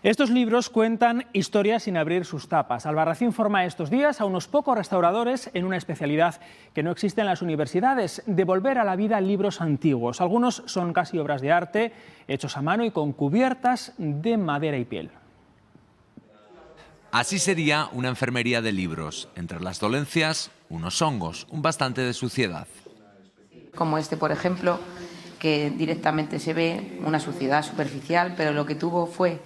Estos libros cuentan historias sin abrir sus tapas. Albarracín forma estos días a unos pocos restauradores en una especialidad que no existe en las universidades: devolver a la vida libros antiguos. Algunos son casi obras de arte, hechos a mano y con cubiertas de madera y piel. Así sería una enfermería de libros. Entre las dolencias, unos hongos, un bastante de suciedad. Como este, por ejemplo, que directamente se ve una suciedad superficial, pero lo que tuvo fue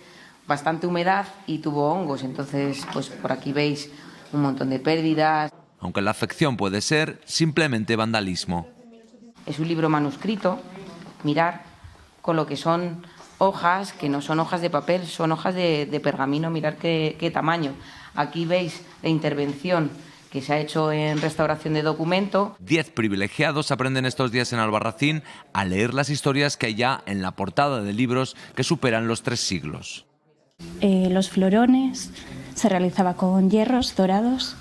bastante humedad y tuvo hongos. Entonces, pues por aquí veis un montón de pérdidas. Aunque la afección puede ser simplemente vandalismo. Es un libro manuscrito, mirar, con lo que son hojas, que no son hojas de papel, son hojas de pergamino, mirar qué tamaño. Aquí veis la intervención que se ha hecho en restauración de documento. 10 privilegiados aprenden estos días en Albarracín a leer las historias que hay ya en la portada de libros que superan los 3 siglos. Los florones se realizaba con hierros dorados.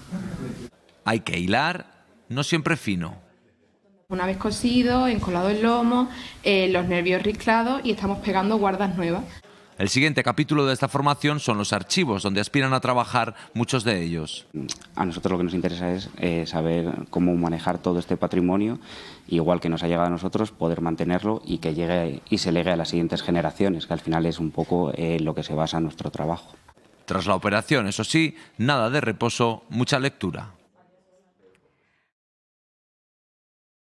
Hay que hilar, no siempre fino. Una vez cosido, encolado el lomo, los nervios rizclados y estamos pegando guardas nuevas. El siguiente capítulo de esta formación son los archivos, donde aspiran a trabajar muchos de ellos. A nosotros lo que nos interesa es saber cómo manejar todo este patrimonio, igual que nos ha llegado a nosotros, poder mantenerlo y que llegue y se legue a las siguientes generaciones, que al final es un poco lo que se basa nuestro trabajo. Tras la operación, eso sí, nada de reposo, mucha lectura.